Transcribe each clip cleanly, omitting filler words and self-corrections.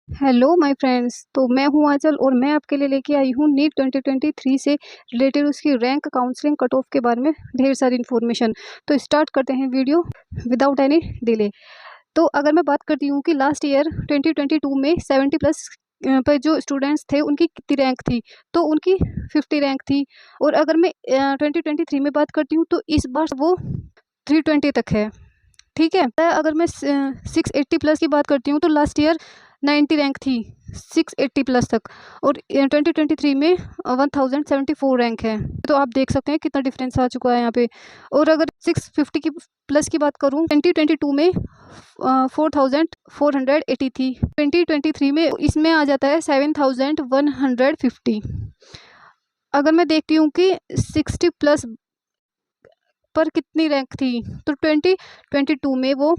Hello my friends. तो मैं हूँ आंचल और मैं आपके लिए लेके आई हूँ नीट 2023 से रिलेटेड उसकी रैंक काउंसलिंग कट ऑफ के बारे में ढेर सारी इन्फॉर्मेशन। तो स्टार्ट करते हैं वीडियो विदाउट एनी डिले। तो अगर मैं बात करती हूँ कि लास्ट ईयर 2022 में 70 प्लस पर जो स्टूडेंट्स थे उनकी कितनी रैंक थी, तो उनकी 50 रैंक थी। और अगर मैं 2023 में बात करती हूँ तो इस बार वो 320 तक है। ठीक है। अगर मैं 680 प्लस की बात करती हूँ तो लास्ट ईयर 90 रैंक थी 680 प्लस तक, और 2023 में 1074 रैंक है। तो आप देख सकते हैं कितना डिफरेंस आ चुका है यहाँ पे। और अगर 650 की प्लस की बात करूँ 2022 में 4480 थी, 2023 में इसमें आ जाता है 7150। अगर मैं देखती हूँ कि 60 प्लस पर कितनी रैंक थी, तो 2022 में वो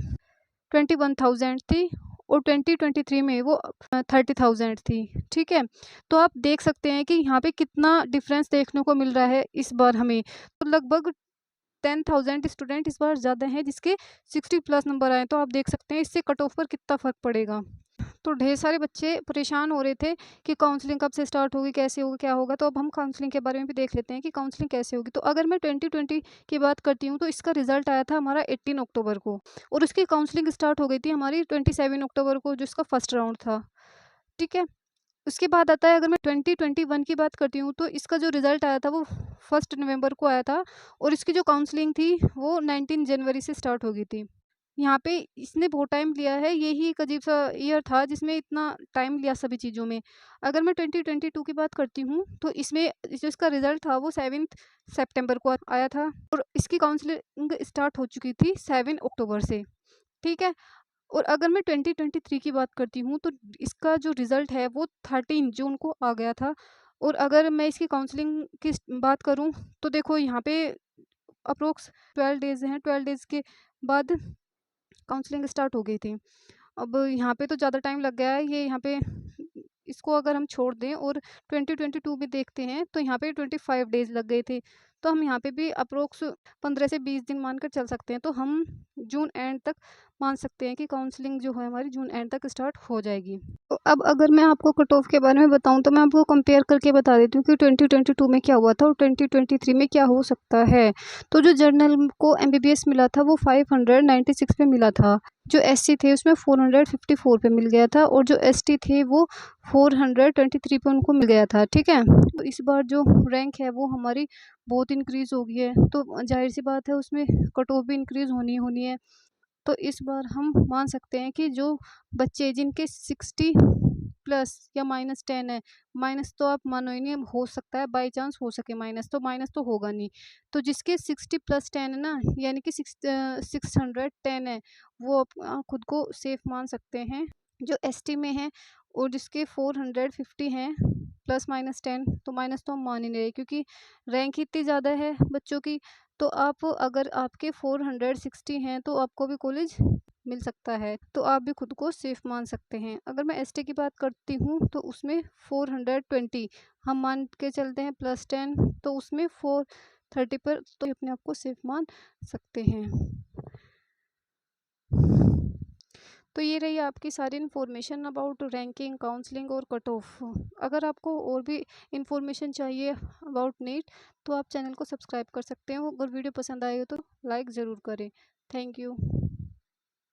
21,000 थी और 2023 में वो 30,000 थी। ठीक है। तो आप देख सकते हैं कि यहाँ पे कितना डिफरेंस देखने को मिल रहा है इस बार हमें। तो लगभग 10,000 स्टूडेंट इस बार ज़्यादा हैं जिसके 60 प्लस नंबर आए। तो आप देख सकते हैं इससे कट ऑफ पर कितना फ़र्क पड़ेगा। तो ढेर सारे बच्चे परेशान हो रहे थे कि काउंसलिंग कब से स्टार्ट होगी, कैसे होगा, क्या होगा। तो अब हम काउंसलिंग के बारे में भी देख लेते हैं कि काउंसलिंग कैसे होगी। तो अगर मैं 2020 की बात करती हूँ तो इसका रिजल्ट आया था हमारा 18 अक्टूबर को, और उसकी काउंसलिंग स्टार्ट हो गई थी हमारी 27 अक्टूबर को, जो इसका फर्स्ट राउंड था। ठीक है। उसके बाद आता है, अगर मैं 2021 की बात करती हूँ तो इसका जो रिजल्ट आया था वो 1 नवंबर को आया था, और इसकी जो काउंसलिंग थी वो 19 जनवरी से स्टार्ट हो गई थी। यहाँ पे इसने बहुत टाइम लिया है, यही एक अजीब-सा ईयर था जिसमें इतना टाइम लिया सभी चीज़ों में। अगर मैं 2022 की बात करती हूँ, तो इसमें जो इसका रिज़ल्ट था वो 7th सितंबर को आया था, और इसकी काउंसलिंग स्टार्ट हो चुकी थी 7 अक्टूबर से। ठीक है? और अगर मैं 2023 की बात करती हूँ, तो इसका जो रिज़ल्ट है वो 13 जून को आ गया था। और अगर मैं इसकी काउंसलिंग की बात करूँ, तो देखो यहाँ पे अप्रॉक्स 12 डेज़ हैं, 12 डेज़ के बाद काउंसलिंग स्टार्ट हो गई थी। अब यहाँ पे तो ज़्यादा टाइम लग गया है, ये यहाँ पे इसको अगर हम छोड़ दें और 2022 भी देखते हैं तो यहाँ पे 25 डेज़ लग गए थे। तो हम यहाँ पे भी अप्रोक्स 15 से 20 दिन मानकर चल सकते हैं। तो हम जून एंड तक मान सकते हैं कि काउंसलिंग जो है हमारी जून एंड तक स्टार्ट हो जाएगी। तो अब अगर मैं आपको कट ऑफ के बारे में बताऊँ तो मैं आपको कंपेयर करके बता देती हूँ कि 2022 में क्या हुआ था और 2023 में क्या हो सकता है। तो जो जर्नल को एमबीबीएस मिला था वो 596 पे मिला था। जो एससी थे उसमें 454 पे मिल गया था, और जो एसटी थे वो 423 पे उनको मिल गया था। ठीक है। तो इस बार जो रैंक है वो हमारी बहुत इंक्रीज़ हो गई है, तो ज़ाहिर-सी बात है उसमें कट ऑफ भी इंक्रीज़ होनी ही होनी है। तो इस बार हम मान सकते हैं कि जो बच्चे जिनके 60 प्लस या -10 है, माइनस तो आप मानो ही नहीं, अब हो सकता है बाई चांस हो सके माइनस, तो माइनस तो होगा नहीं। तो जिसके 60 प्लस 10 है ना, यानी कि 610 है, वो खुद को सेफ मान सकते हैं। जो एसटी में है और जिसके 450 हैं प्लस -10, तो माइनस तो हम मान ही नहीं रहे क्योंकि रैंक ही इतनी ज़्यादा है बच्चों की। तो आप अगर आपके 460 हैं तो आपको भी कॉलेज मिल सकता है, तो आप भी खुद को सेफ मान सकते हैं। अगर मैं एसटी की बात करती हूँ तो उसमें 420 हम मान के चलते हैं +10, तो उसमें 430 पर तो अपने आप को सेफ मान सकते हैं। तो ये रही आपकी सारी इन्फॉर्मेशन अबाउट रैंकिंग, काउंसलिंग और कट ऑफ। अगर आपको और भी इन्फॉर्मेशन चाहिए अबाउट नीट तो आप चैनल को सब्सक्राइब कर सकते हो। अगर वीडियो पसंद आए हो तो लाइक ज़रूर करें। Thank you.